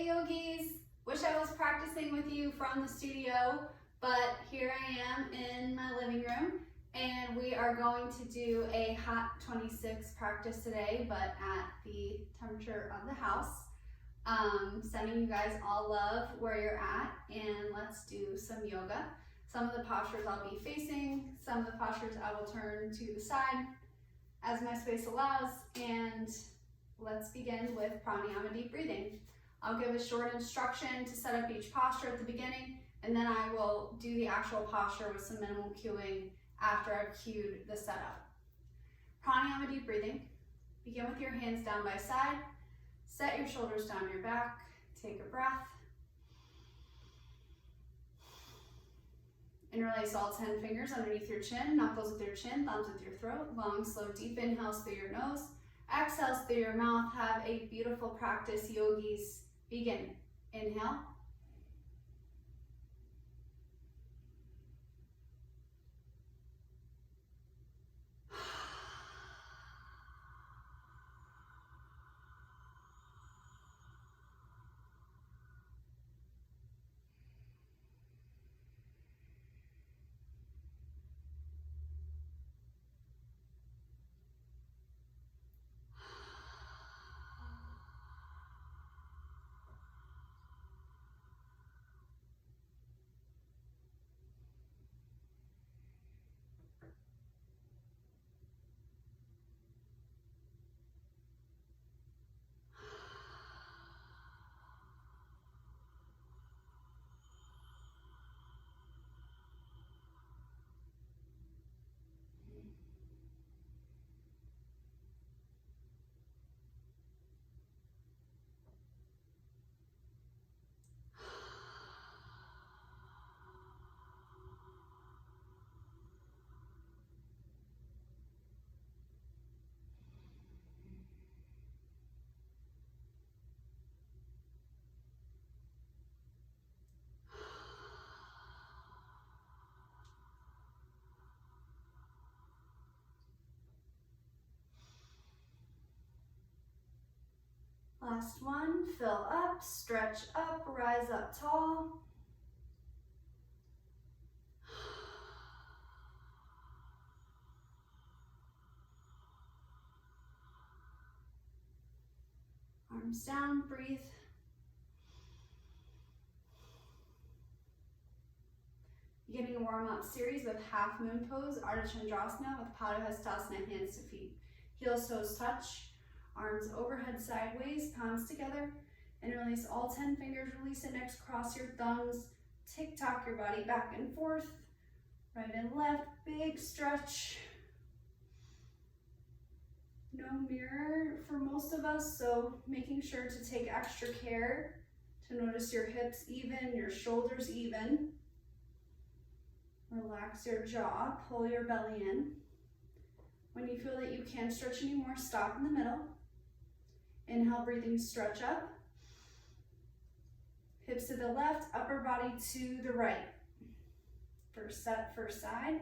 Hey yogis, wish I was practicing with you from the studio, but here I am in my living room and we are going to do a hot 26 practice today, but at the temperature of the house. Sending you guys all love where you're at, and let's do some yoga. Some of the postures I'll be facing, some of the postures I will turn to the side as my space allows, and let's begin with pranayama deep breathing. I'll give a short instruction to set up each posture at the beginning, and then I will do the actual posture with some minimal cueing after I've cued the setup. Pranayama deep breathing. Begin with your hands down by side. Set your shoulders down your back. Take a breath. Interlace all 10 fingers underneath your chin, knuckles with your chin, thumbs with your throat. Long, slow, deep inhales through your nose. Exhales through your mouth. Have a beautiful practice, yogis. Begin. Inhale. Last one, fill up, stretch up, rise up tall. Arms down, breathe. Beginning a warm-up series with half moon pose, Ardha Chandrasana with Pada Hastasana, hands to feet. Heels, toes touch. Arms overhead sideways, palms together. Interlace all 10 fingers, release index, cross your thumbs. Tick-tock your body back and forth. Right and left, big stretch. No mirror for most of us, so making sure to take extra care to notice your hips even, your shoulders even. Relax your jaw, pull your belly in. When you feel that you can't stretch anymore, stop in the middle. Inhale, breathing, stretch up. Hips to the left, upper body to the right. First set, first side.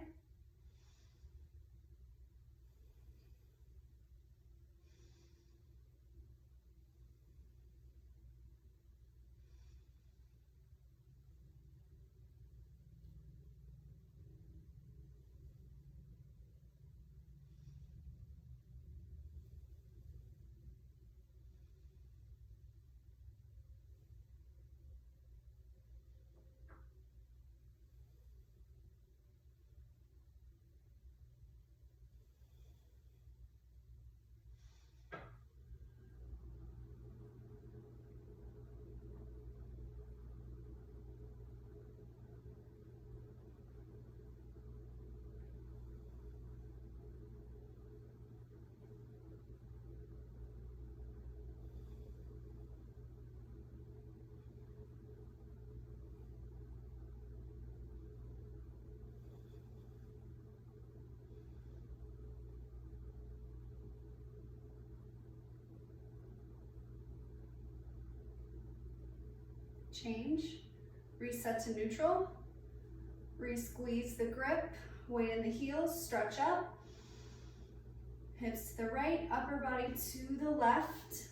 Change, reset to neutral, re-squeeze the grip, weight in the heels, stretch up, hips to the right, upper body to the left.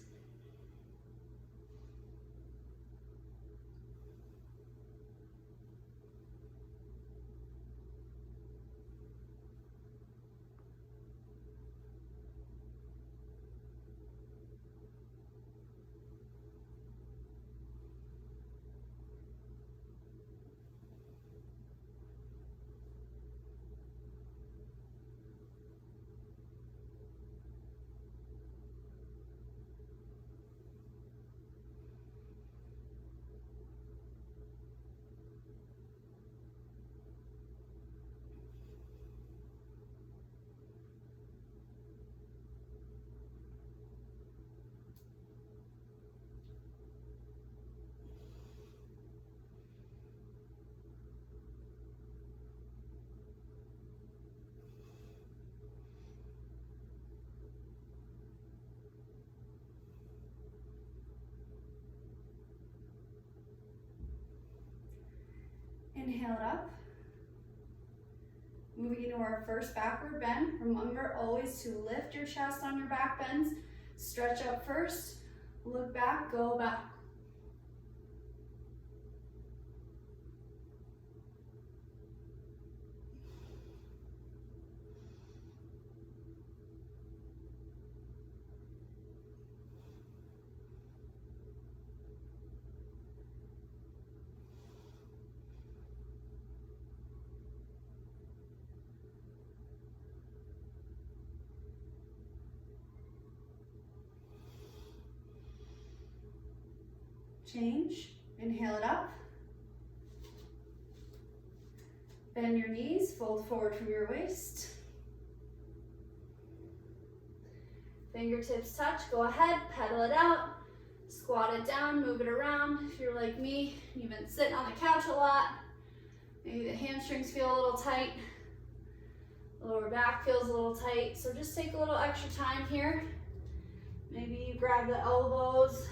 Inhale it up. Moving into our first backward bend. Remember always to lift your chest on your back bends. Stretch up first, look back, go back. Change, inhale it up. Bend your knees, fold forward from your waist. Fingertips touch, go ahead, pedal it out. Squat it down, move it around. If you're like me, you've been sitting on the couch a lot. Maybe the hamstrings feel a little tight. Lower back feels a little tight. So just take a little extra time here. Maybe you grab the elbows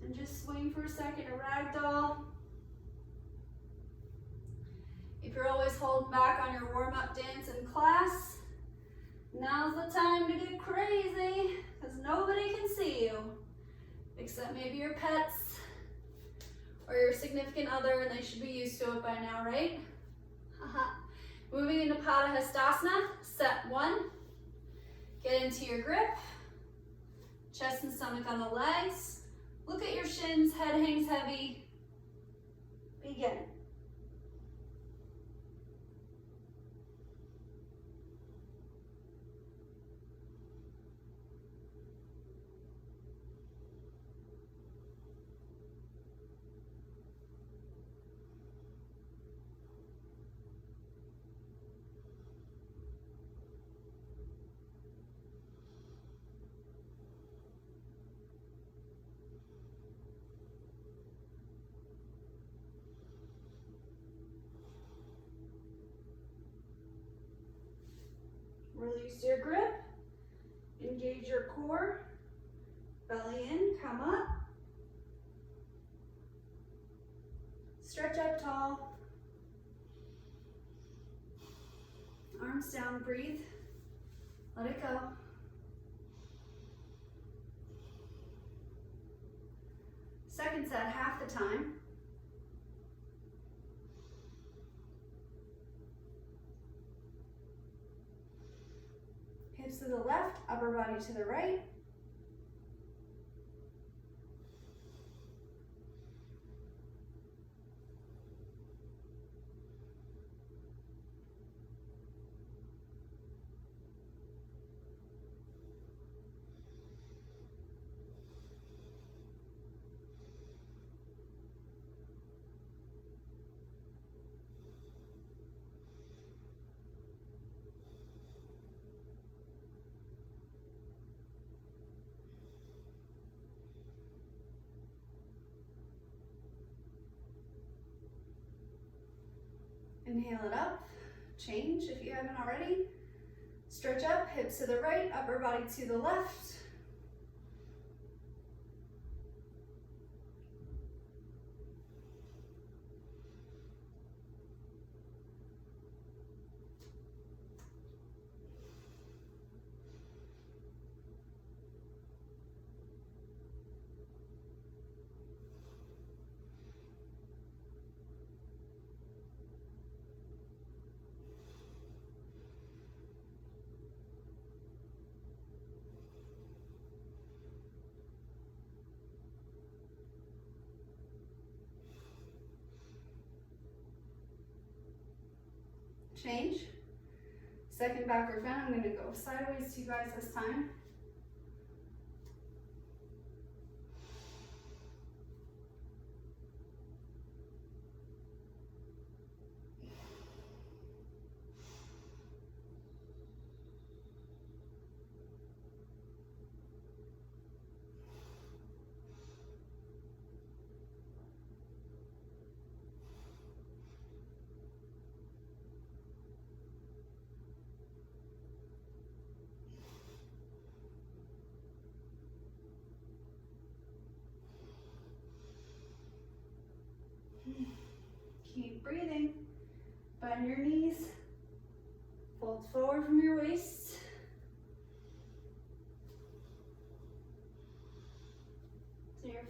and just swing for a second, a ragdoll. If you're always holding back on your warm-up dance in class, now's the time to get crazy, because nobody can see you, except maybe your pets or your significant other, and they should be used to it by now, right? Moving into Padahastasana, set 1. Get into your grip, chest and stomach on the legs. Look at your shins, head hangs heavy. Begin. Release your grip, engage your core, belly in, come up. Stretch up tall. Arms down, breathe. Let it go. Second set, half the time. Hips to the left, upper body to the right. Inhale it up, change if you haven't already. Stretch up, hips to the right, upper body to the left. Change. Second backward bend, I'm gonna go sideways to you guys this time.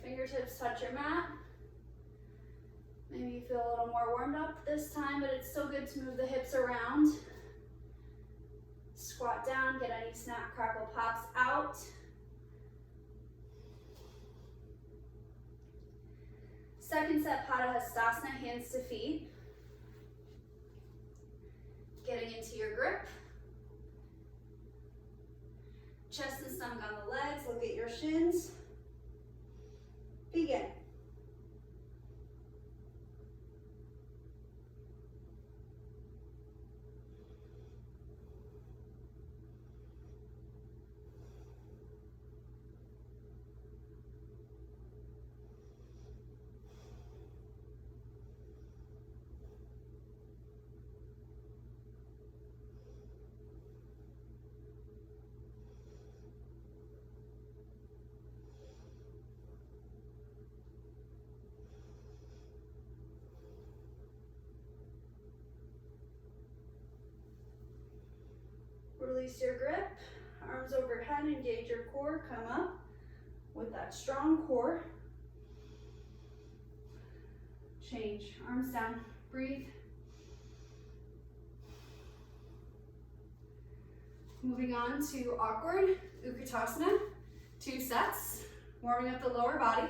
fingertips touch your mat. Maybe you feel a little more warmed up this time, but it's still good to move the hips around. Squat down, get any snap, crackle, pops out. Second set, Padahastasana, hands to feet. Getting into your grip. Chest and stomach on the legs, look at your shins. Begin. Release your grip, arms overhead, engage your core, come up with that strong core. Change, arms down, breathe. Moving on to awkward Utkatasana, 2 sets, warming up the lower body.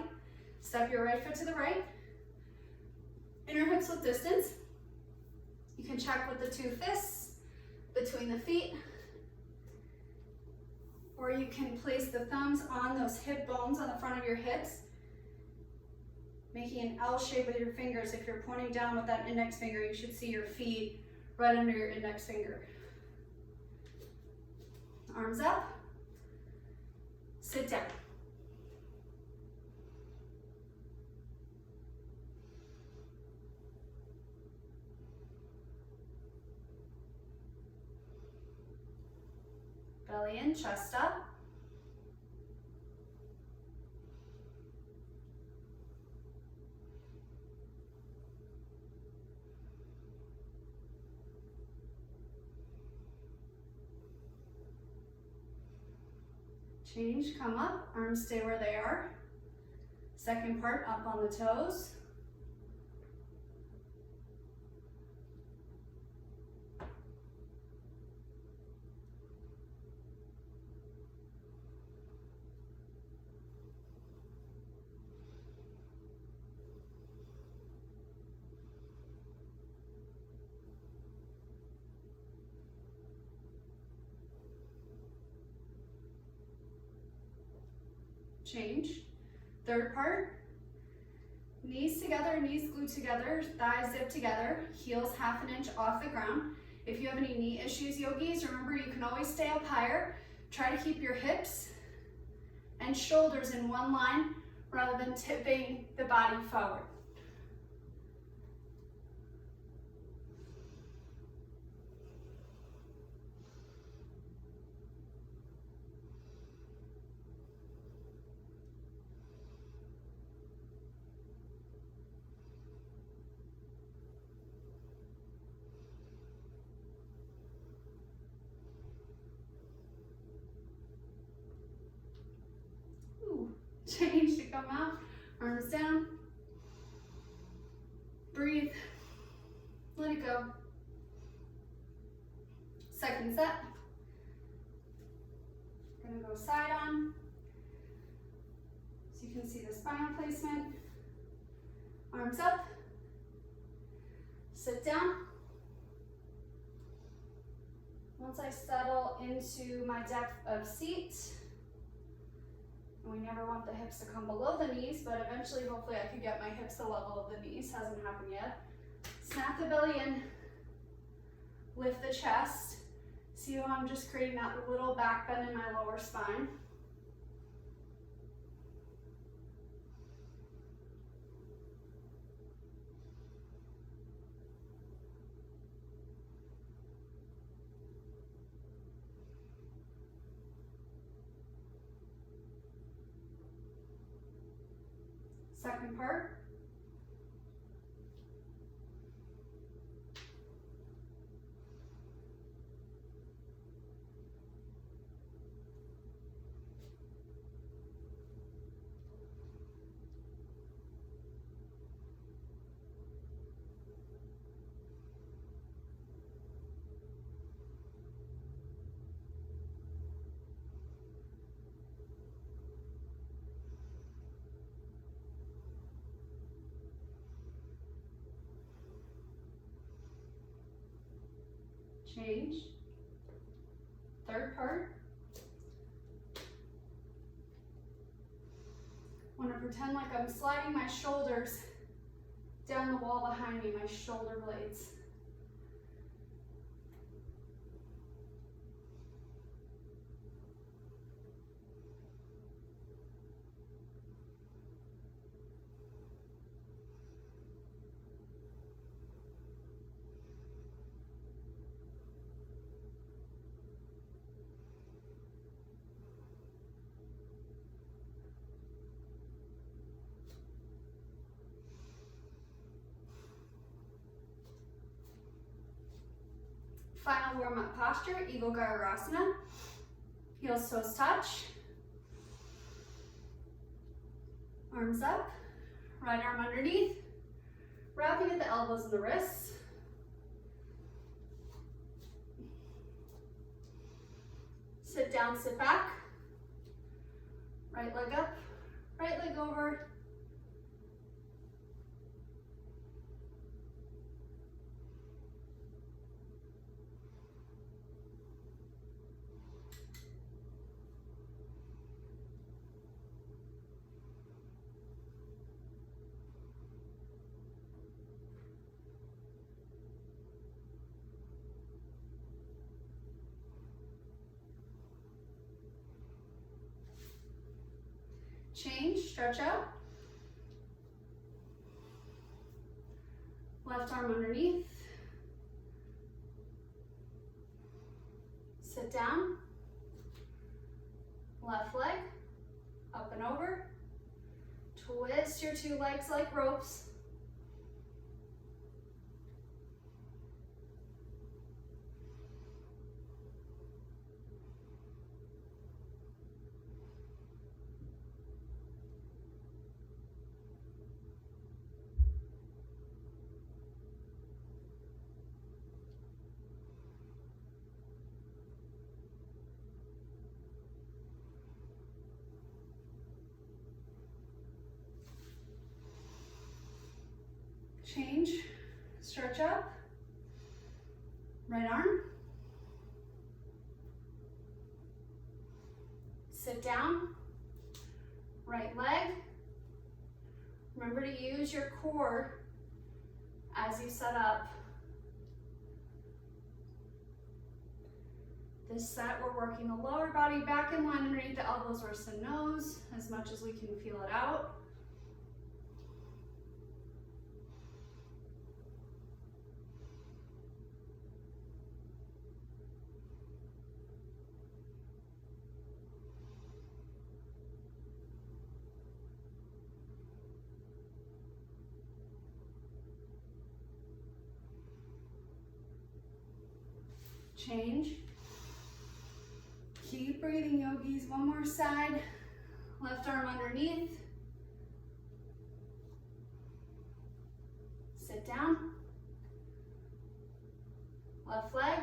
Step your right foot to the right, inner hips with distance. You can check with the 2 fists between the feet, or you can place the thumbs on those hip bones on the front of your hips, making an L shape with your fingers. If you're pointing down with that index finger, you should see your feet right under your index finger. Arms up, sit down. Belly in, chest up. Change, come up, arms stay where they are. Second part, up on the toes. Change. Third part, knees together, knees glued together, thighs zip together, heels 1/2 inch off the ground. If you have any knee issues, yogis, remember you can always stay up higher. Try to keep your hips and shoulders in one line rather than tipping the body forward. Change to come out, arms down, breathe, let it go. Second set, gonna go side on, so you can see the spinal placement, arms up, sit down. Once I settle into my depth of seat, we never want the hips to come below the knees, but eventually, hopefully, I could get my hips to the level of the knees. Hasn't happened yet. Snap the belly in, lift the chest. See how I'm just creating that little back bend in my lower spine. Second part. Change. Third part. I want to pretend like I'm sliding my shoulders down the wall behind me, my shoulder blades. Final warm-up posture, Eagle Garurasana. Heels, toes touch. Arms up, right arm underneath. Wrapping at the elbows and the wrists. Sit down, sit back. Right leg up, right leg over. Change, stretch out. Left arm underneath. Sit down. Left leg, up and over. Twist your two legs like ropes. Change, stretch up, right arm, sit down, right leg. Remember to use your core as you set up. This set, we're working the lower body back in line underneath the elbows, wrists, and nose, as much as we can feel it out. Change. Keep breathing, yogis. One more side. Left arm underneath. Sit down. Left leg.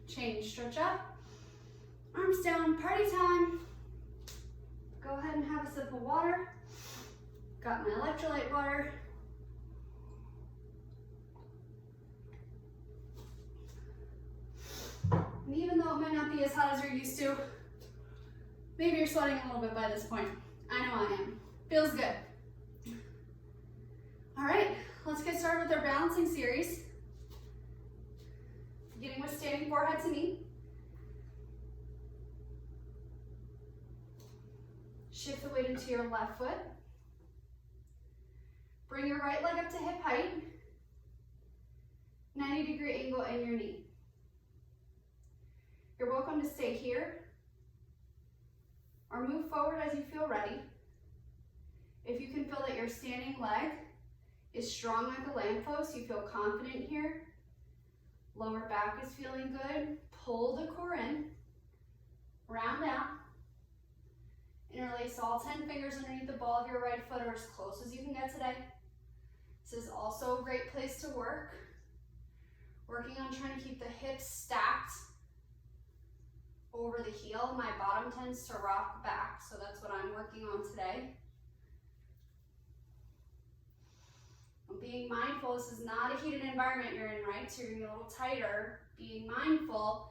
Change, stretch up, arms down, party time. Go ahead and have a sip of water. Got my electrolyte water. And even though it might not be as hot as you're used to, maybe you're sweating a little bit by this point. I know I am. Feels good. All right, let's get started with our balancing series. Beginning with standing forehead to knee. Shift the weight into your left foot. Bring your right leg up to hip height. 90-degree angle in your knee. You're welcome to stay here or move forward as you feel ready. If you can feel that your standing leg is strong like a lamppost. You feel confident here. Lower back is feeling good. Pull the core in. Round out. Interlace all 10 fingers underneath the ball of your right foot or as close as you can get today. This is also a great place to work. Working on trying to keep the hips stacked over the heel. My bottom tends to rock back, so that's what I'm working on today. Being mindful, this is not a heated environment you're in, right? So you're gonna be a little tighter. Being mindful,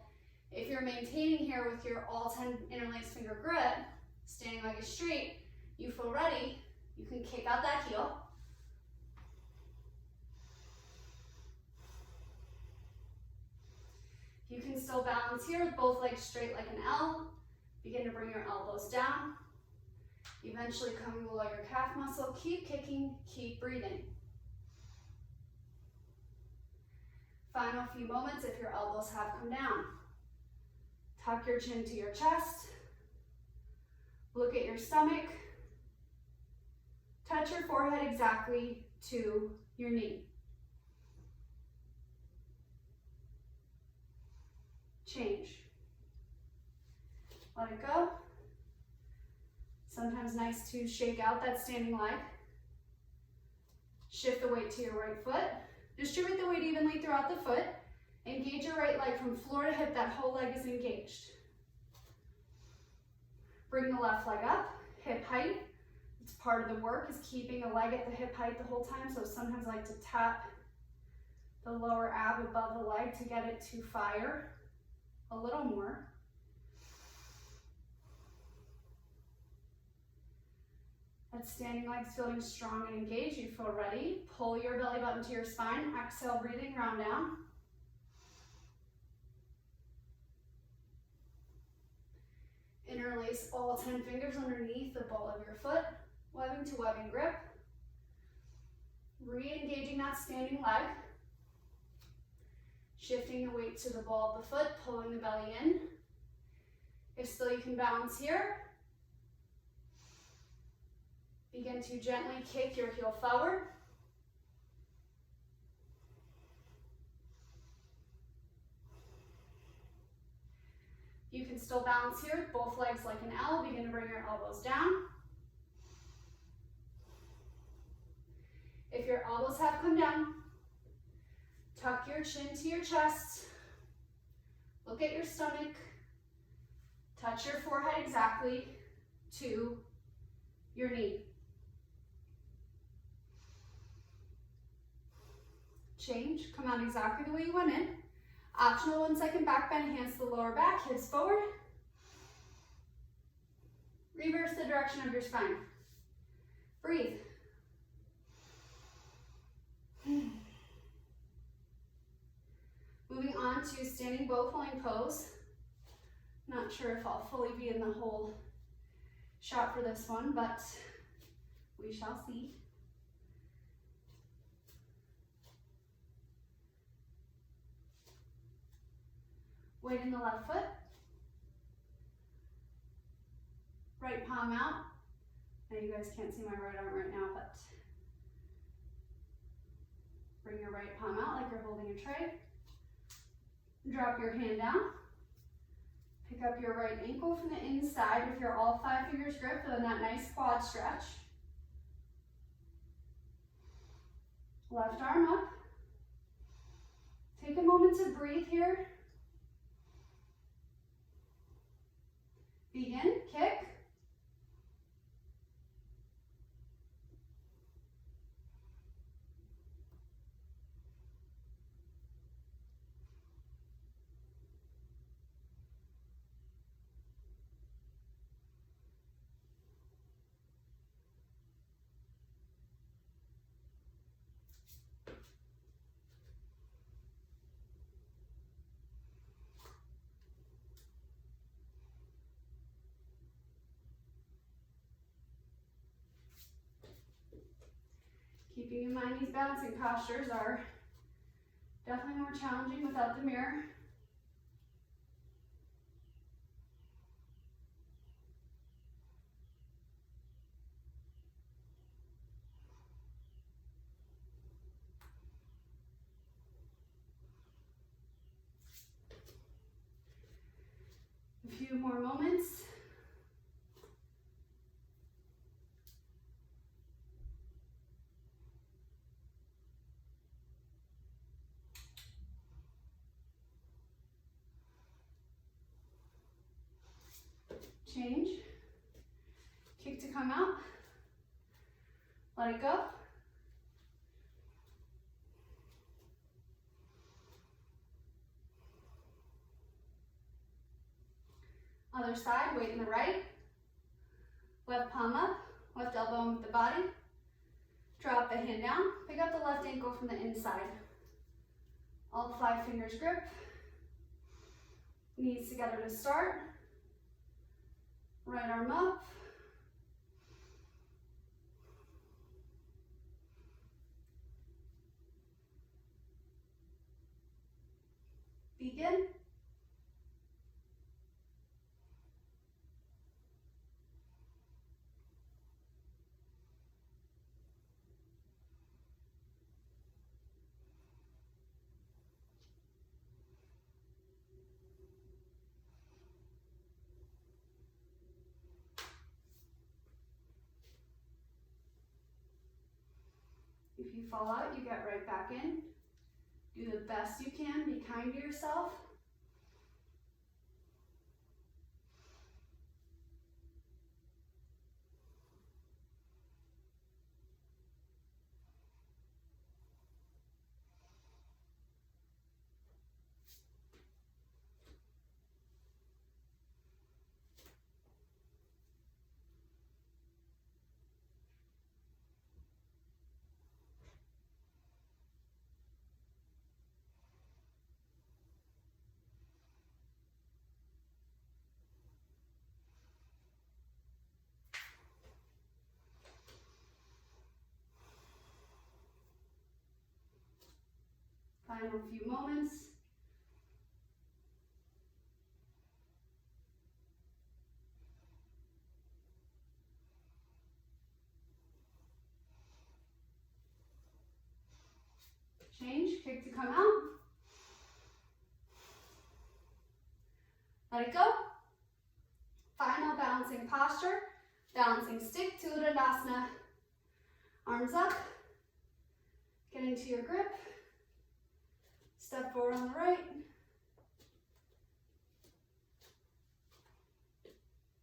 if you're maintaining here with your all 10 interlaced finger grip, standing leg is straight, you feel ready, you can kick out that heel. You can still balance here with both legs straight like an L. Begin to bring your elbows down. Eventually coming below your calf muscle. Keep kicking, keep breathing. Final few moments if your elbows have come down. Tuck your chin to your chest. Look at your stomach. Touch your forehead exactly to your knee. Change. Let it go. Sometimes nice to shake out that standing leg. Shift the weight to your right foot. Distribute the weight evenly throughout the foot. Engage your right leg from floor to hip. That whole leg is engaged. Bring the left leg up, hip height. It's part of the work is keeping a leg at the hip height the whole time. So sometimes I like to tap the lower ab above the leg to get it to fire a little more. That standing leg's feeling strong and engaged. You feel ready. Pull your belly button to your spine. Exhale, breathing, round down. Interlace all 10 fingers underneath the ball of your foot. Webbing to webbing grip. Re-engaging that standing leg. Shifting the weight to the ball of the foot, pulling the belly in. If still you can balance here. Begin to gently kick your heel forward. You can still balance here with both legs like an L. Begin to bring your elbows down. If your elbows have come down, tuck your chin to your chest. Look at your stomach. Touch your forehead exactly to your knee. Change, come out exactly the way you went in. Optional 1 second back bend, hands to the lower back, hips forward. Reverse the direction of your spine. Breathe. Moving on to standing bow pulling pose. Not sure if I'll fully be in the whole shot for this one, but we shall see. Weight in the left foot. Right palm out. Now you guys can't see my right arm right now, but bring your right palm out like you're holding a tray. Drop your hand down. Pick up your right ankle from the inside with your all 5 fingers grip and that nice quad stretch. Left arm up. Take a moment to breathe here. Begin, kick. Keeping in mind these balancing postures are definitely more challenging without the mirror. A few more moments. Change. Kick to come out. Let it go. Other side, weight in the right. Left palm up, left elbow with the body. Drop the hand down, pick up the left ankle from the inside. All 5 fingers grip. Knees together to start. Right arm up. Begin. If you fall out, you get right back in. Do the best you can. Be kind to yourself. Final few moments. Change, kick to come out. Let it go. Final balancing posture. Balancing stick to Uttanasana. Arms up. Get into your grip. Step forward on the right.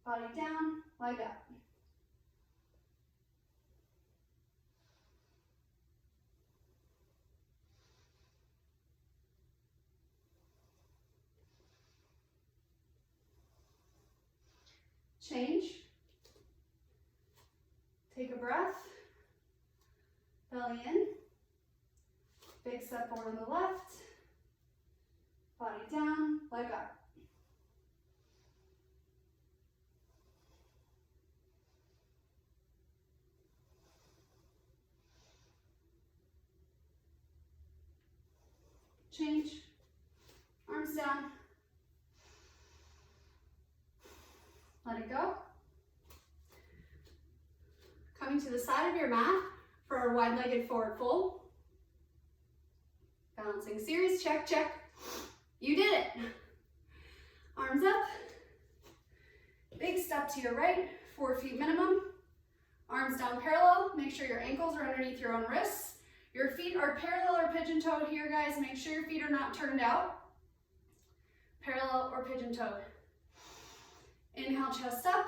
Body down, leg up. Change. Take a breath. Belly in. Big step forward on the left. Body down, leg up. Change. Arms down. Let it go. Coming to the side of your mat for our wide-legged forward fold. Balancing series, check, check. You did it. Arms up. Big step to your right, 4 feet minimum. Arms down parallel. Make sure your ankles are underneath your own wrists. Your feet are parallel or pigeon-toed here, guys. Make sure your feet are not turned out. Parallel or pigeon-toed. Inhale, chest up.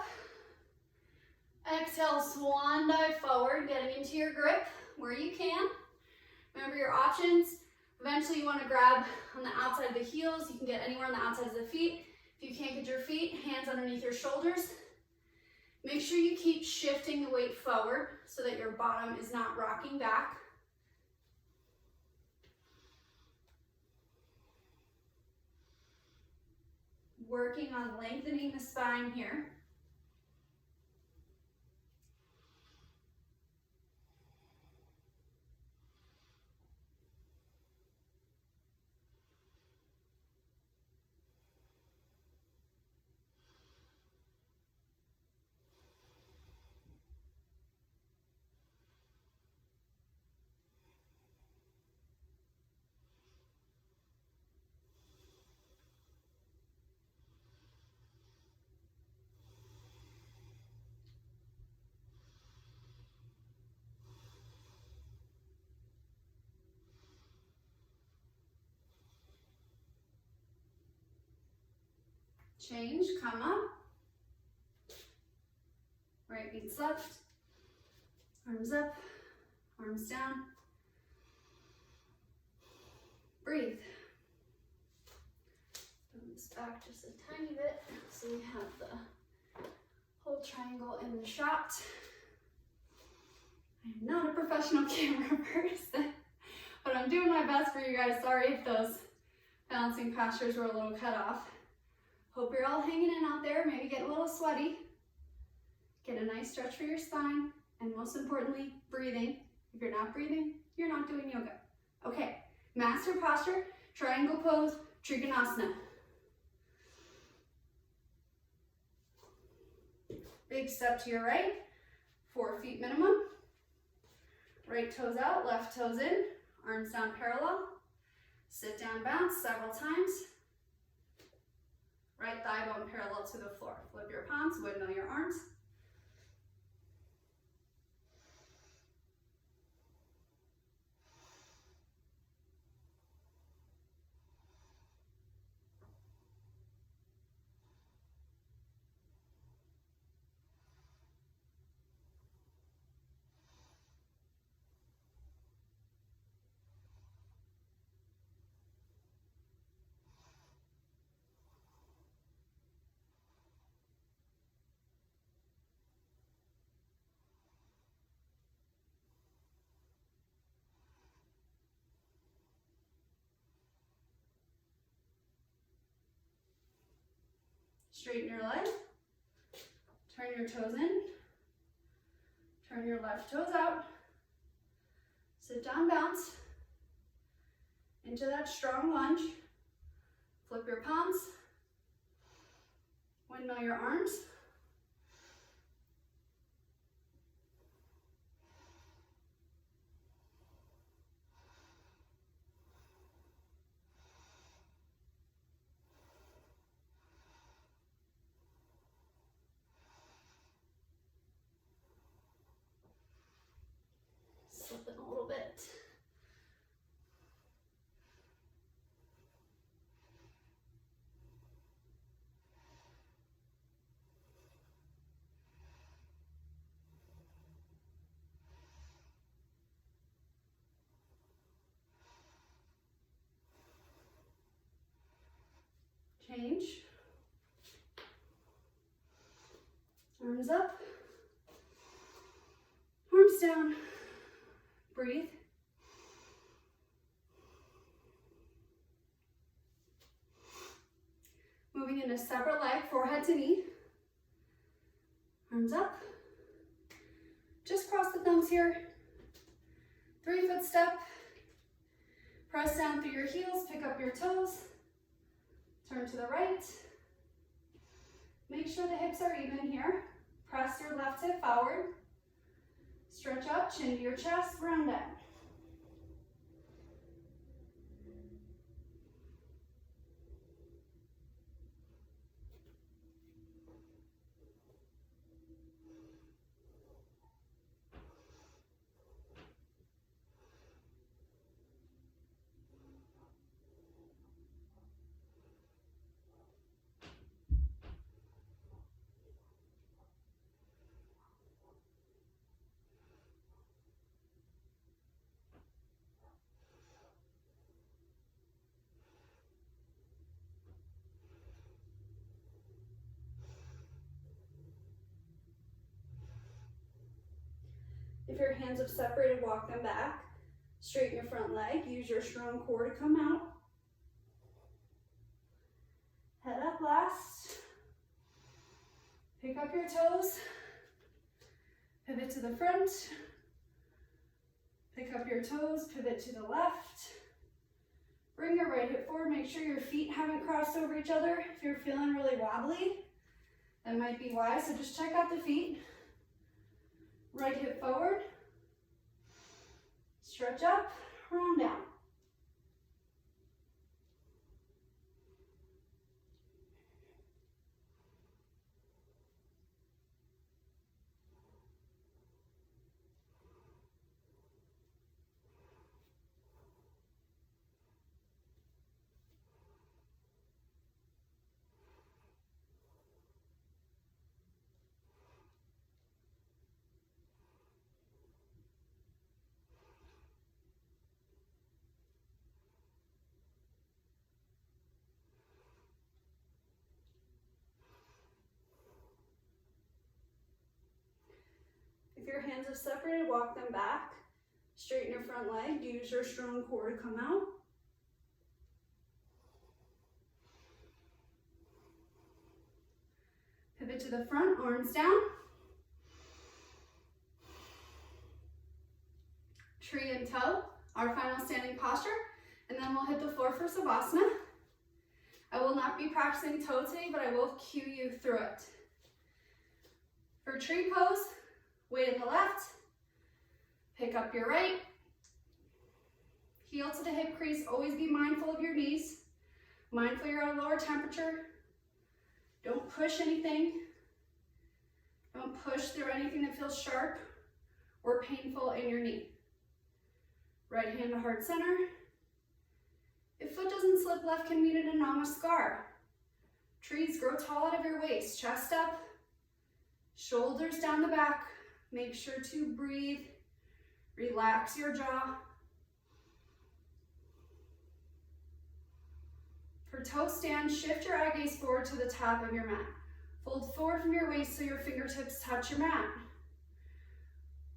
Exhale, swan dive forward, getting into your grip where you can. Remember your options. Eventually you want to grab on the outside of the heels. You can get anywhere on the outside of the feet. If you can't get your feet, hands underneath your shoulders. Make sure you keep shifting the weight forward so that your bottom is not rocking back. Working on lengthening the spine here. Change, come up. Right meets left. Arms up, arms down. Breathe. Bring this back just a tiny bit so we have the whole triangle in the shot. I'm not a professional camera person, but I'm doing my best for you guys. Sorry if those balancing postures were a little cut off. Hope you're all hanging in out there, maybe get a little sweaty. Get a nice stretch for your spine, and most importantly, breathing. If you're not breathing, you're not doing yoga. Okay, master posture, triangle pose, Trikonasana. Big step to your right, 4 feet minimum. Right toes out, left toes in, arms down parallel. Sit down, bounce several times. Right thigh bone parallel to the floor. Flip your palms, windmill your arms. Straighten your leg, turn your toes in, turn your left toes out, sit down, bounce, into that strong lunge, flip your palms, windmill your arms, slip in a little bit. Change. Arms up. Arms down. Breathe. Moving into separate leg, forehead to knee. Arms up. Just cross the thumbs here. 3-foot step. Press down through your heels, pick up your toes. Turn to the right. Make sure the hips are even here. Press your left hip forward. Stretch up, chin to your chest, round down. If your hands have separated, walk them back. Straighten your front leg. Use your strong core to come out. Head up last. Pick up your toes. Pivot to the front. Pick up your toes. Pivot to the left. Bring your right hip forward. Make sure your feet haven't crossed over each other. If you're feeling really wobbly, that might be why. So just check out the feet. Right hip forward, stretch up, round down. your hands have separated, walk them back. Straighten your front leg. Use your strong core to come out. Pivot to the front, arms down. Tree and toe, our final standing posture. And then we'll hit the floor for Savasana. I will not be practicing toe today, but I will cue you through it. For tree pose, weight in the left, pick up your right, heel to the hip crease, always be mindful of your knees, mindful you're at a lower temperature, don't push anything, don't push through anything that feels sharp or painful in your knee. Right hand to heart center. If foot doesn't slip, left can meet in a namaskar. Trees, grow tall out of your waist, chest up, shoulders down the back. Make sure to breathe, relax your jaw. For toe stand, shift your eye gaze forward to the top of your mat. Fold forward from your waist so your fingertips touch your mat.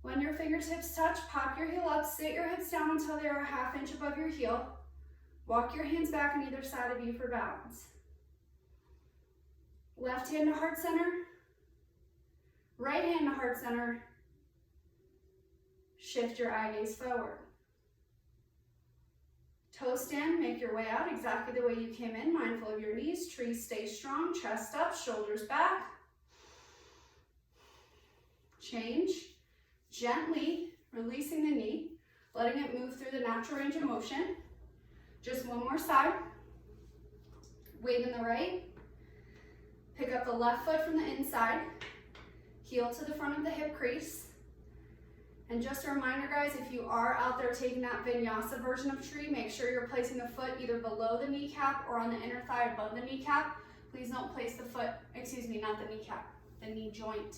When your fingertips touch, pop your heel up, sit your hips down until they are a ½ inch above your heel. Walk your hands back on either side of you for balance. Left hand to heart center. Right hand to heart center. Shift your eye gaze forward. Toe stand, make your way out exactly the way you came in, mindful of your knees. Trees, stay strong, chest up, shoulders back. Change, gently releasing the knee, letting it move through the natural range of motion. Just one more side. Weight in the right. Pick up the left foot from the inside. Heel to the front of the hip crease. And just a reminder, guys, if you are out there taking that vinyasa version of tree, make sure you're placing the foot either below the kneecap or on the inner thigh above the kneecap. Please don't place the foot, excuse me, not the kneecap, the knee joint.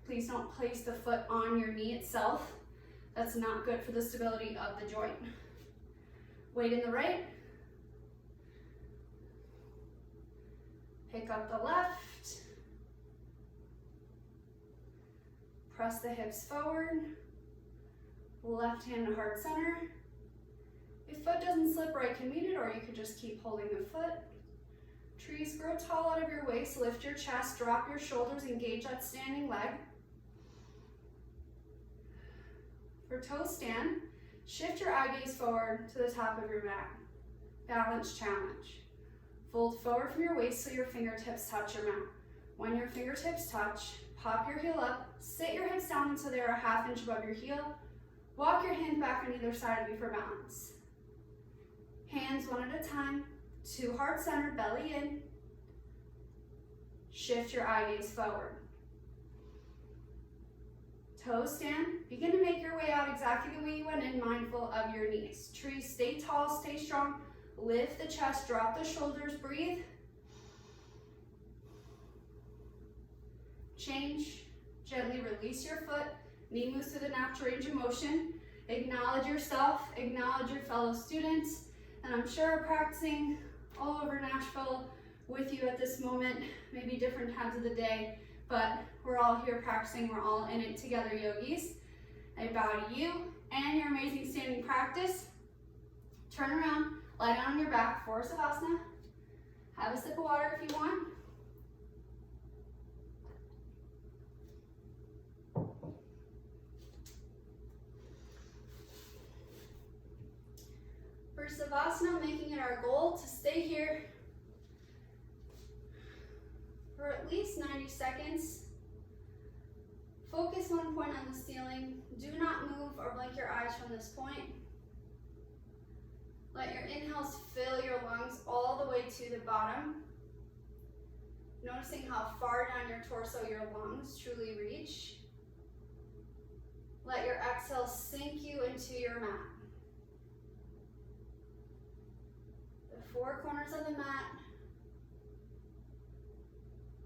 Please don't place the foot on your knee itself. That's not good for the stability of the joint. Weight in the right. Pick up the left. Press the hips forward. Left hand to heart center. If foot doesn't slip, right can meet it, or you could just keep holding the foot. Trees, grow tall out of your waist. Lift your chest, drop your shoulders, engage that standing leg. For toe stand, shift your eye gaze forward to the top of your mat. Balance challenge. Fold forward from your waist so your fingertips touch your mat. When your fingertips touch, pop your heel up, sit your hips down until they're a ½ inch above your heel. Walk your hands back on either side of you for balance. Hands one at a time, to heart center, belly in. Shift your eye gaze forward. Toe stand, begin to make your way out exactly the way you went in, mindful of your knees. Trees, stay tall, stay strong. Lift the chest, drop the shoulders, breathe. Change, gently release your foot. Knee moves through the natural range of motion. Acknowledge yourself, acknowledge your fellow students, and I'm sure are practicing all over Nashville with you at this moment, maybe different times of the day, but we're all here practicing, we're all in it together, yogis. I bow to you and your amazing standing practice. Turn around, lie down on your back for Savasana. Have a sip of water if you want. For Savasana, making it our goal to stay here for at least 90 seconds. Focus one point on the ceiling. Do not move or blink your eyes from this point. Let your inhales fill your lungs all the way to the bottom. Noticing how far down your torso your lungs truly reach. Let your exhale sink you into your mat. The four corners of the mat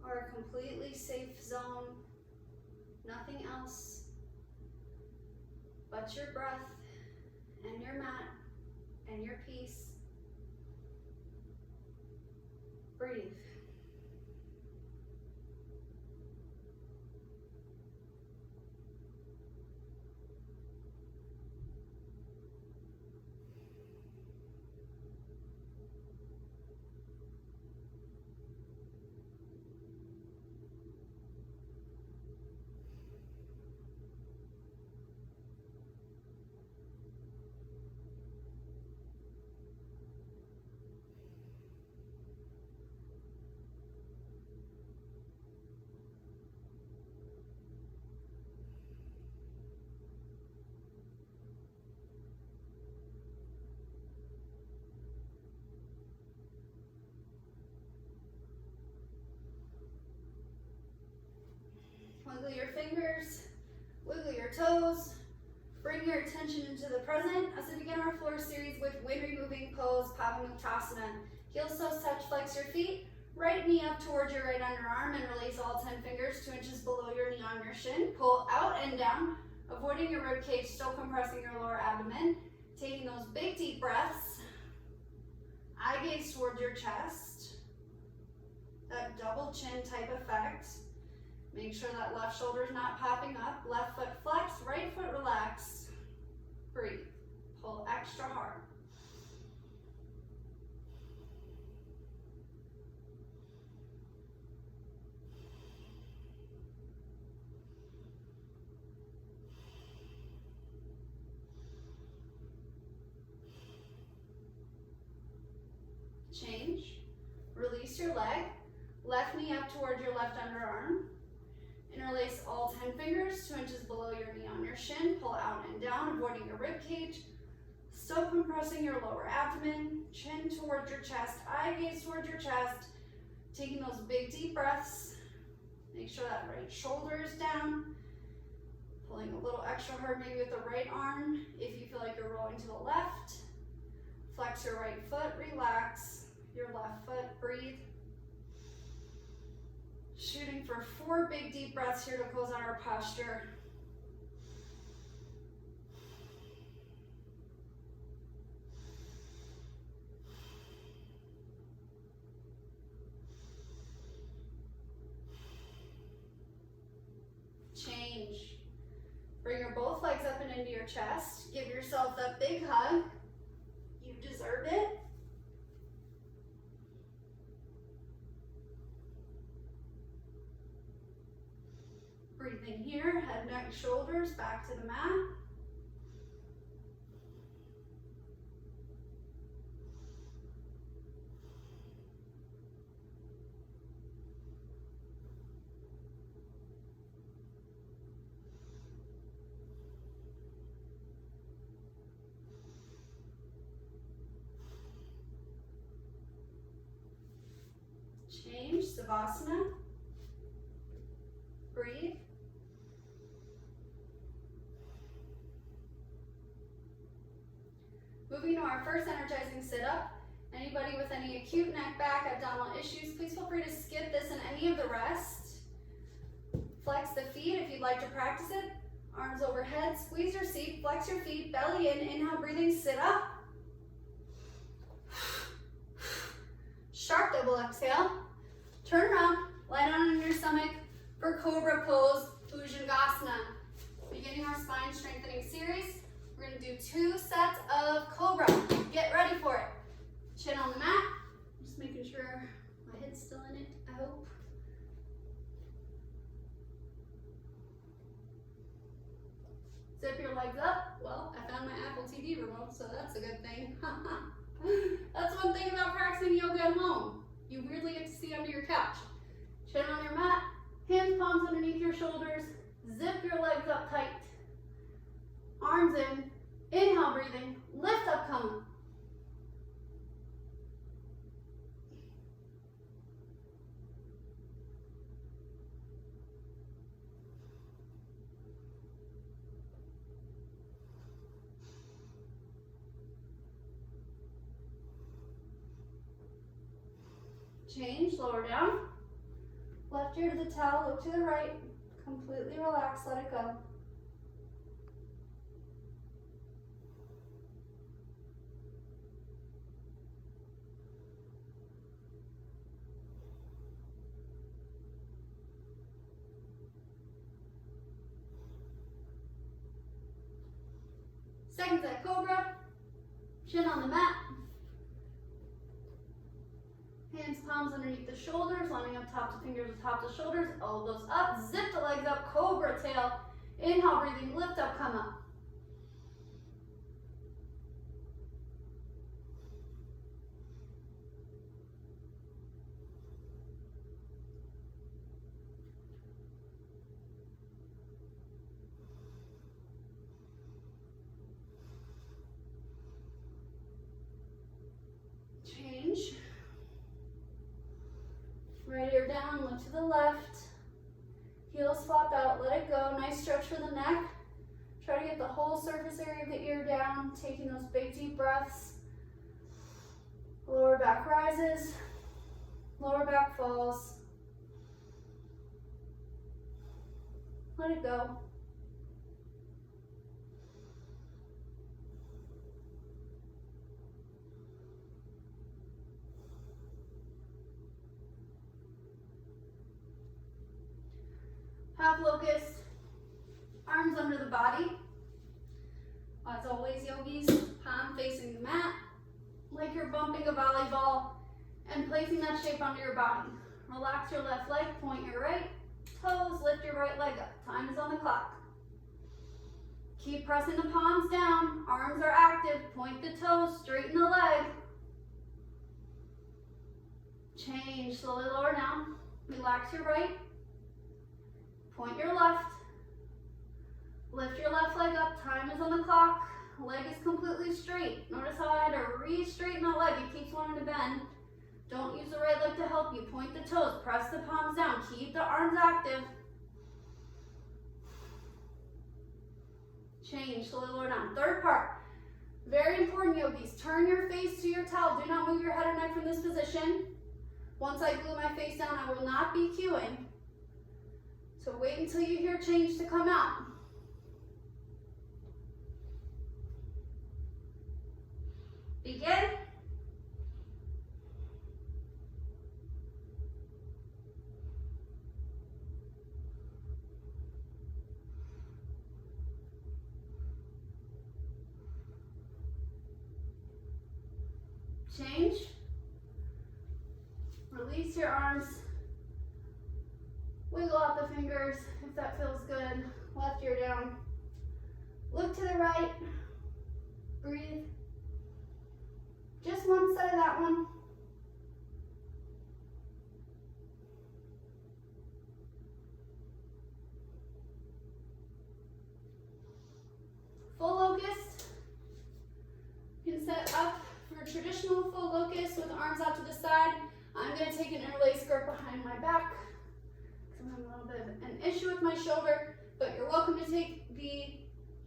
are a completely safe zone. Nothing else but your breath and your mat and your peace. Breathe. Wiggle your fingers, wiggle your toes. Bring your attention into the present as we begin our floor series with wind removing pose, Pavamuktasana. Heels toes touch, flex your feet. Right knee up towards your right underarm and release all 10 fingers 2 inches below your knee on your shin. Pull out and down, avoiding your rib cage, still compressing your lower abdomen. Taking those big deep breaths. Eye gaze towards your chest. That double chin type effect. Make sure that left shoulder is not popping up. Left foot flex, right foot relaxed. Breathe. Pull extra hard. Change. Release your leg. Left knee up towards your left underarm. Interlace all 10 fingers 2 inches below your knee on your shin. Pull out and down, avoiding your rib cage. Still compressing your lower abdomen. Chin towards your chest. Eye gaze towards your chest. Taking those big deep breaths. Make sure that right shoulder is down. Pulling a little extra hard maybe with the right arm if you feel like you're rolling to the left. Flex your right foot, relax your left foot, breathe. Shooting for 4 big deep breaths here to close out our posture. Change. Bring your both legs up and into your chest. Give yourself that big hug. You deserve it. Breathing here, head, neck, shoulders, back to the mat. Change, Savasana. Breathe. Moving to our first energizing sit-up. Anybody with any acute neck, back, abdominal issues, please feel free to skip this and any of the rest. Flex the feet if you'd like to practice it. Arms overhead, squeeze your seat, flex your feet, belly in, inhale, breathing, sit up. Sharp double exhale. Turn around, lie down on your stomach for Cobra Pose, Bhujangasana. Beginning our spine strengthening series. We're gonna do 2 sets of Cobra. Get ready for it. Chin on the mat. Just making sure my head's still in it, I hope. Zip your legs up. Well, I found my Apple TV remote, so that's a good thing. That's one thing about practicing yoga at home. You weirdly get to see under your couch. Chin on your mat, hands, palms underneath your shoulders. Zip your legs up tight. Arms in, inhale, breathing, lift up, come up. Change, lower down. Left ear to the towel, look to the right. Completely relax, let it go. Second set, Cobra. Chin on the mat. Hands, palms underneath the shoulders, lining up top to fingers with top to shoulders, elbows up, zip the legs up, Cobra tail. Inhale, breathing, lift up, come up. Change. Right ear down, look to the left. Heels flop out, let it go. Nice stretch for the neck. Try to get the whole surface area of the ear down, taking those big deep breaths. Lower back rises, lower back falls. Let it go. Half locust, arms under the body. As always, yogis, palm facing the mat, like you're bumping a volleyball and placing that shape under your body. Relax your left leg, point your right toes, lift your right leg up. Time is on the clock. Keep pressing the palms down, arms are active, point the toes, straighten the leg. Change, slowly lower down. Relax your right, point your left, lift your left leg up, time is on the clock. Leg is completely straight. Notice how I had to re-straighten the leg, it keeps wanting to bend. Don't use the right leg to help you. Point the toes, press the palms down, keep the arms active. Change, slowly lower down. Third part, very important, yogis. Turn your face to your towel. Do not move your head or neck from this position. Once I glue my face down, I will not be cueing. So wait until you hear change to come out. Begin. Change. Release your arms. Wiggle out the fingers if that feels good. Left ear down. Look to the right. Breathe. Just one side of that one. Full locust. You can set up for traditional full locust with arms out to the side. I'm going to take an interlace skirt behind my back because I'm having a little bit of an issue with my shoulder, but you're welcome to take the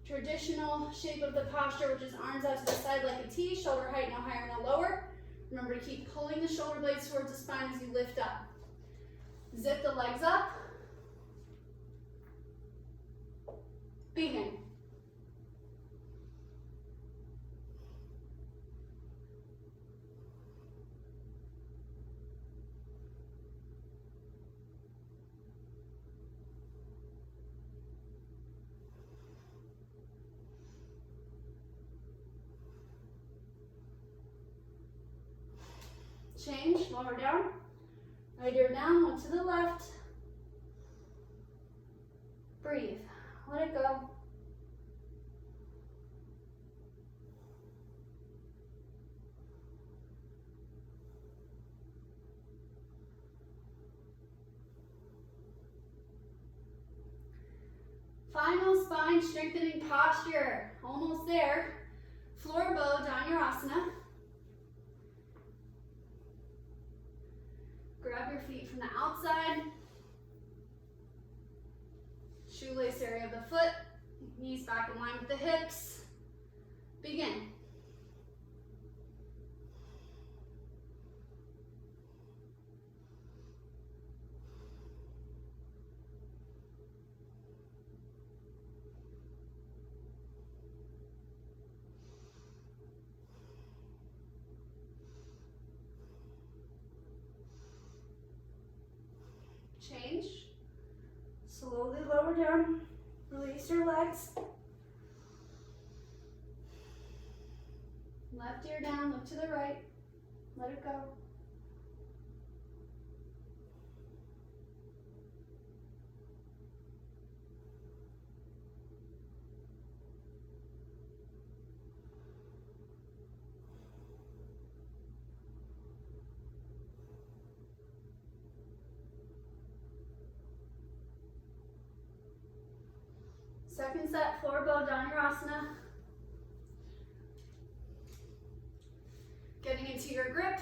traditional shape of the posture, which is arms out to the side like a T, shoulder height no higher, no lower. Remember to keep pulling the shoulder blades towards the spine as you lift up. Zip the legs up. Begin. Change, lower down, right ear down, look to the left. Breathe, let it go. Final spine strengthening posture, almost there. Floor bow, Dhanurasana. Grab your feet from the outside. Shoelace area of the foot. Knees back in line with the hips. Begin. Change. Slowly lower down. Release your legs. Left ear down, look to the right. Let it go. Second set, floor bow, Dhanurasana. Getting into your grip.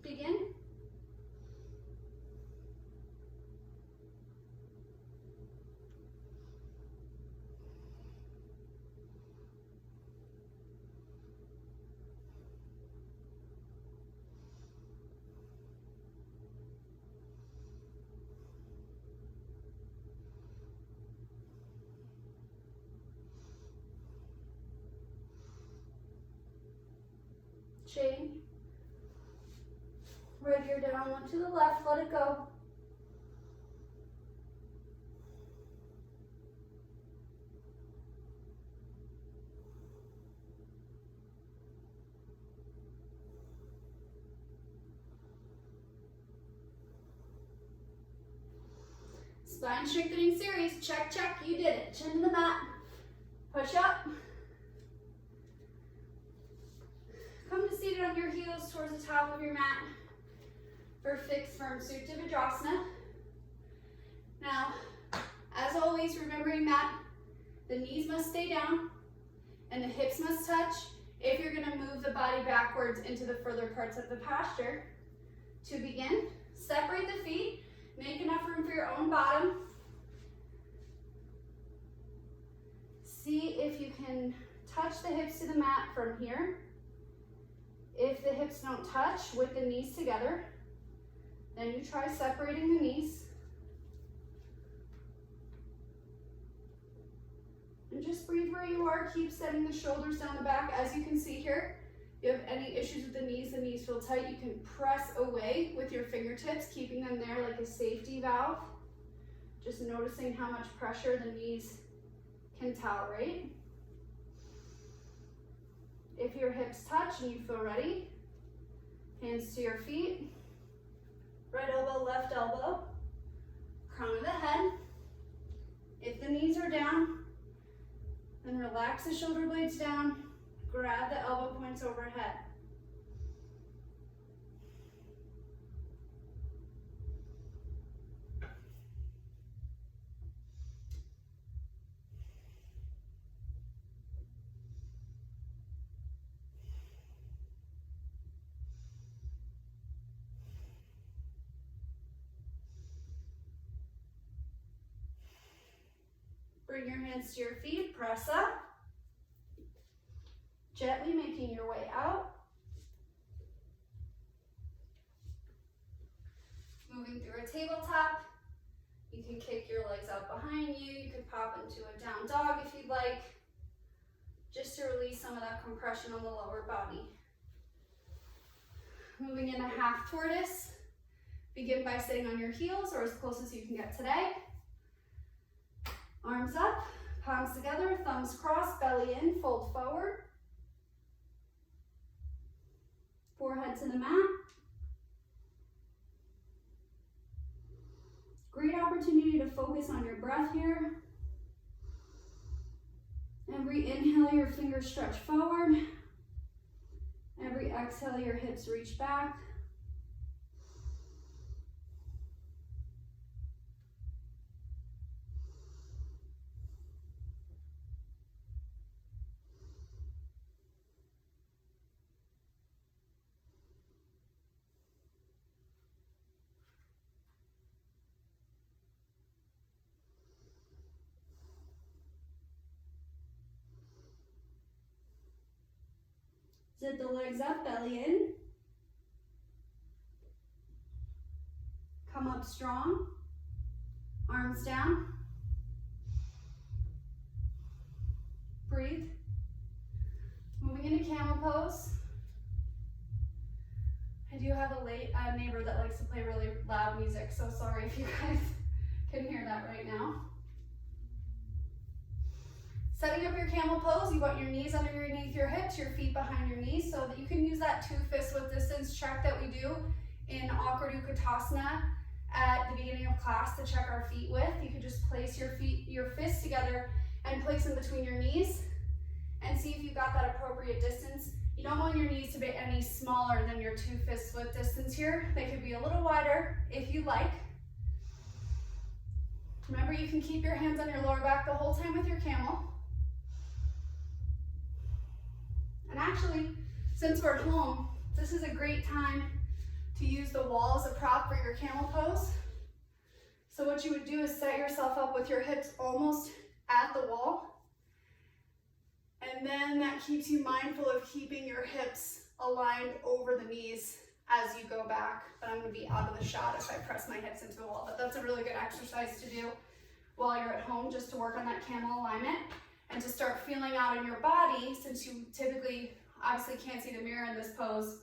Begin. chain. Right here down, one to the left, let it go. Spine strengthening series, check, check, you did it. Chin to the mat, push up. Come to seated on your heels towards the top of your mat for fixed firm Supta Vajrasana. Now, as always, remembering that the knees must stay down and the hips must touch if you're gonna move the body backwards into the further parts of the posture. To begin, separate the feet. Make enough room for your own bottom. See if you can touch the hips to the mat from here. If the hips don't touch with the knees together, then you try separating the knees. And just breathe where you are. Keep setting the shoulders down the back. As you can see here, if you have any issues with the knees feel tight, you can press away with your fingertips, keeping them there like a safety valve. Just noticing how much pressure the knees can tolerate. If your hips touch and you feel ready, hands to your feet, right elbow, left elbow, crown of the head. If the knees are down, then relax the shoulder blades down. Grab the elbow points overhead. Bring your hands to your feet, press up. Gently making your way out. Moving through a tabletop. You can kick your legs out behind you. You could pop into a down dog if you'd like, just to release some of that compression on the lower body. Moving into half tortoise. Begin by sitting on your heels or as close as you can get today. Arms up, palms together, thumbs crossed, belly in, fold forward. Forehead to the mat. Great opportunity to focus on your breath here. Every inhale, your fingers stretch forward. Every exhale, your hips reach back. Zip the legs up, belly in. Come up strong. Arms down. Breathe. Moving into camel pose. I do have a neighbor that likes to play really loud music, so sorry if you guys can hear that right now. Setting up your camel pose, you want your knees underneath your hips, your feet behind your knees, so that you can use that 2 fists width distance check that we do in awkward Utkatasana at the beginning of class to check our feet width. You can just place your fists together and place them between your knees and see if you've got that appropriate distance. You don't want your knees to be any smaller than your 2 fists width distance here. They could be a little wider if you like. Remember, you can keep your hands on your lower back the whole time with your camel. And actually, since we're at home, this is a great time to use the wall as a prop for your camel pose. So what you would do is set yourself up with your hips almost at the wall. And then that keeps you mindful of keeping your hips aligned over the knees as you go back. But I'm gonna be out of the shot if I press my hips into the wall. But that's a really good exercise to do while you're at home, just to work on that camel alignment and to start feeling out in your body, since you typically obviously can't see the mirror in this pose,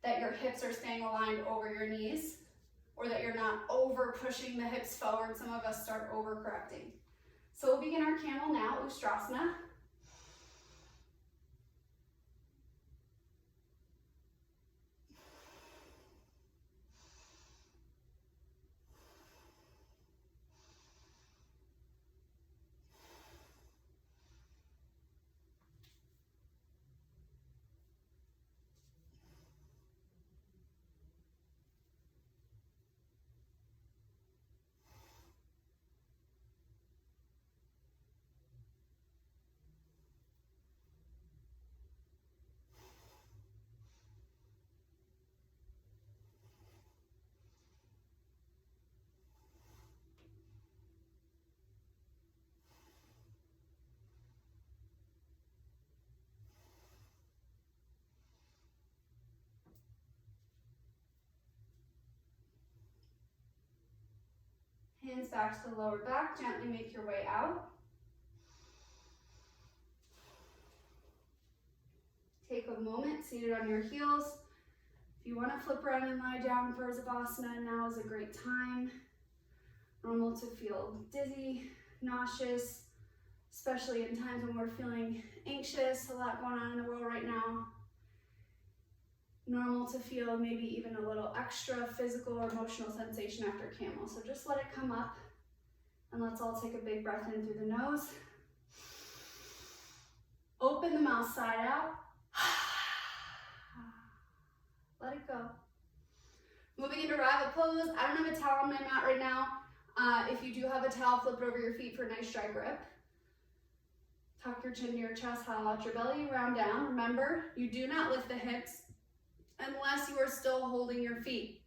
that your hips are staying aligned over your knees, or that you're not over pushing the hips forward. Some of us start over correcting. So we'll begin our camel now, Ustrasana. Hands back to the lower back, gently make your way out. Take a moment, seated on your heels. If you want to flip around and lie down for Savasana, now is a great time. Normal to feel dizzy, nauseous, especially in times when we're feeling anxious, a lot going on in the world right now. Normal to feel maybe even a little extra physical or emotional sensation after camel. So just let it come up, and let's all take a big breath in through the nose. Open the mouth side out. Let it go. Moving into rabbit pose. I don't have a towel on my mat right now. If you do have a towel, flip it over your feet for a nice dry grip. Tuck your chin to your chest, hollow out your belly, round down. Remember, you do not lift the hips unless you are still holding your feet.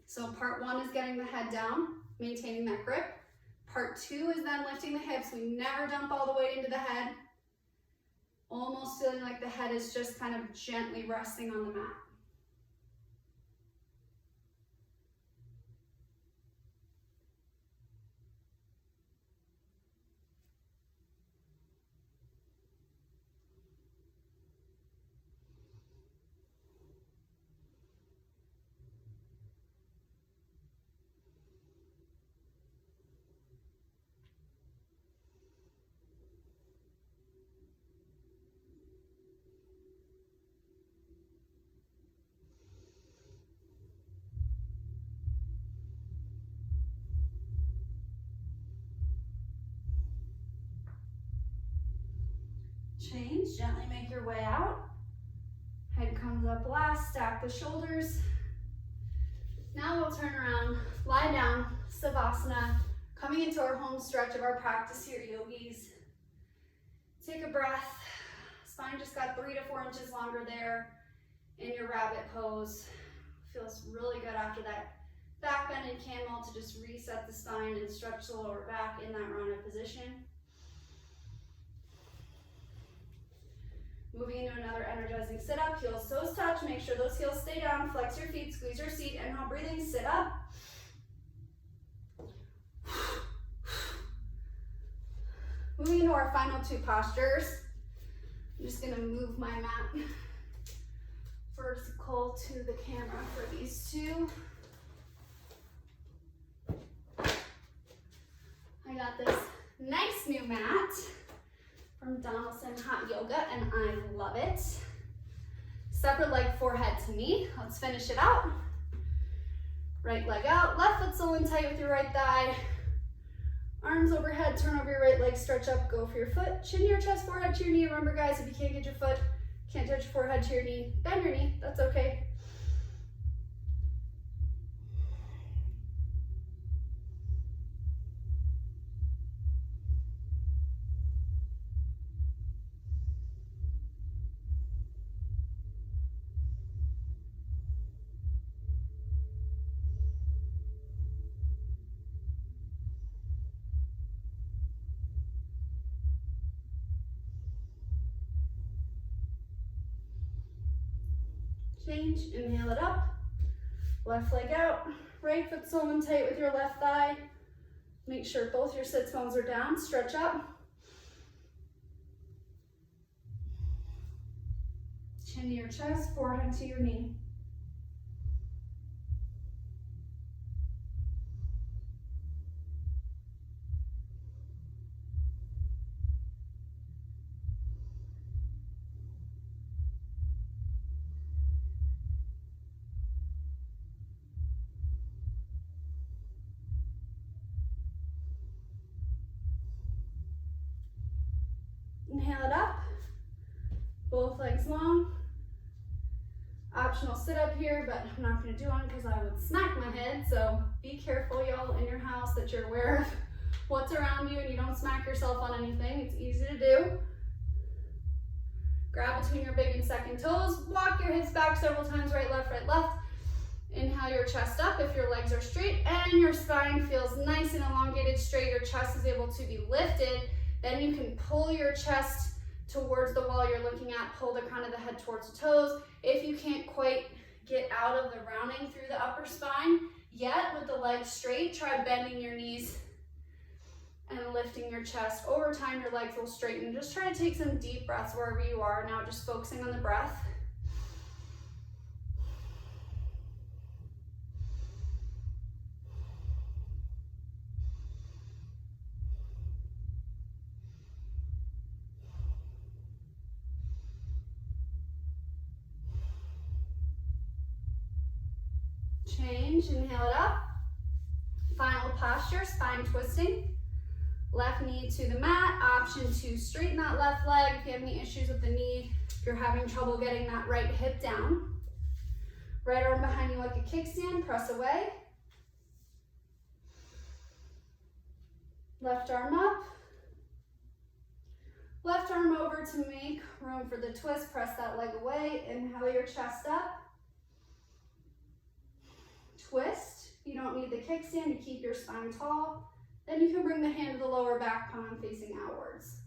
So part one is getting the head down, maintaining that grip. Part two is then lifting the hips. We never dump all the weight into the head. Almost feeling like the head is just kind of gently resting on the mat. Change, gently make your way out. Head comes up last, stack the shoulders. Now we'll turn around, lie down, Savasana, coming into our home stretch of our practice here, yogis. Take a breath. Spine just got 3 to 4 inches longer there in your rabbit pose. Feels really good after that back bend and camel to just reset the spine and stretch the lower back in that rounded position. Moving into another energizing sit-up, heels toes touch, make sure those heels stay down, flex your feet, squeeze your seat, inhale, breathing, sit up. Moving into our final 2 postures. I'm just gonna move my mat vertical to the camera for these 2. I got this nice new mat from Skye Hot Yoga, and I love it. Separate leg, forehead to me. Let's finish it out. Right leg out, left foot sole in tight with your right thigh. Arms overhead, turn over your right leg, stretch up, go for your foot. Chin to your chest, forehead to your knee. Remember guys, if you can't get your foot, can't touch your forehead to your knee, bend your knee, that's okay. Change, inhale it up, left leg out, right foot sole in tight with your left thigh. Make sure both your sits bones are down, stretch up. chin to your chest, forehead to your knee. Inhale it up, both legs long. Optional sit up here, but I'm not gonna do one because I would smack my head, so be careful, y'all, in your house that you're aware of what's around you and you don't smack yourself on anything. It's easy to do. Grab between your big and second toes, walk your hips back several times, right, left, right, left. Inhale your chest up if your legs are straight and your spine feels nice and elongated, straight. Your chest is able to be lifted. Then you can pull your chest towards the wall you're looking at, pull the crown of the head towards the toes. If you can't quite get out of the rounding through the upper spine yet with the legs straight, try bending your knees and lifting your chest. Over time, your legs will straighten. Just try to take some deep breaths wherever you are. Now just focusing on the breath. Change, inhale it up. Final posture, spine twisting. Left knee to the mat, option to straighten that left leg. If you have any issues with the knee, if you're having trouble getting that right hip down. Right arm behind you like a kickstand, press away. Left arm up. Left arm over to make room for the twist, press that leg away. Inhale your chest up. Twist. You don't need the kickstand to keep your spine tall. Then you can bring the hand to the lower back, palm facing outwards.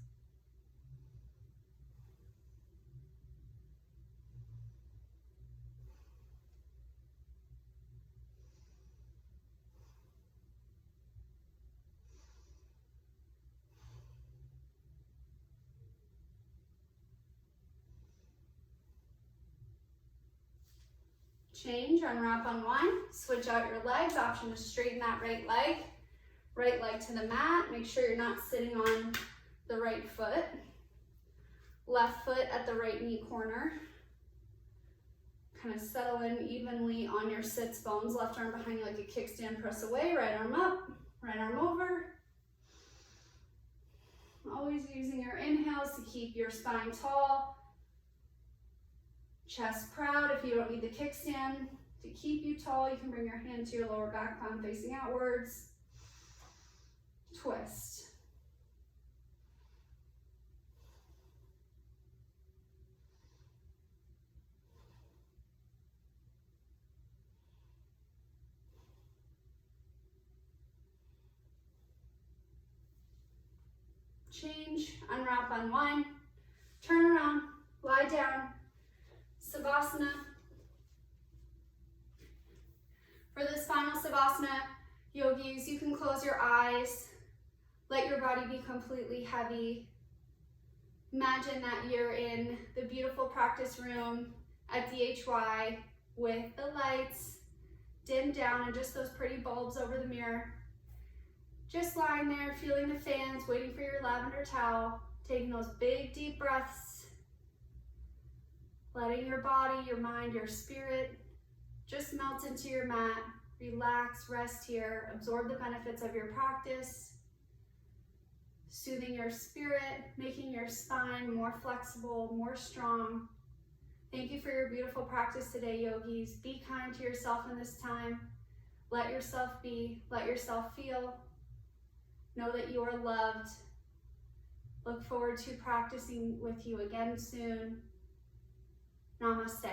Change, unwrap, unwind, switch out your legs, option to straighten that right leg to the mat. Make sure you're not sitting on the right foot. Left foot at the right knee corner. Kind of settle in evenly on your sits bones. Left arm behind you like a kickstand, press away, right arm up, right arm over. Always using your inhales to keep your spine tall. Chest proud. If you don't need the kickstand to keep you tall, you can bring your hand to your lower back, palm facing outwards. Twist. Change, unwrap, unwind, turn around, lie down. Savasana. For this final Savasana, yogis, you can close your eyes, let your body be completely heavy. Imagine that you're in the beautiful practice room at DHY with the lights dimmed down and just those pretty bulbs over the mirror. Just lying there, feeling the fans, waiting for your lavender towel, taking those big deep breaths. Letting your body, your mind, your spirit just melt into your mat. Relax, rest here, absorb the benefits of your practice. Soothing your spirit, making your spine more flexible, more strong. Thank you for your beautiful practice today, yogis. Be kind to yourself in this time. Let yourself be, let yourself feel. Know that you are loved. Look forward to practicing with you again soon. Namaste.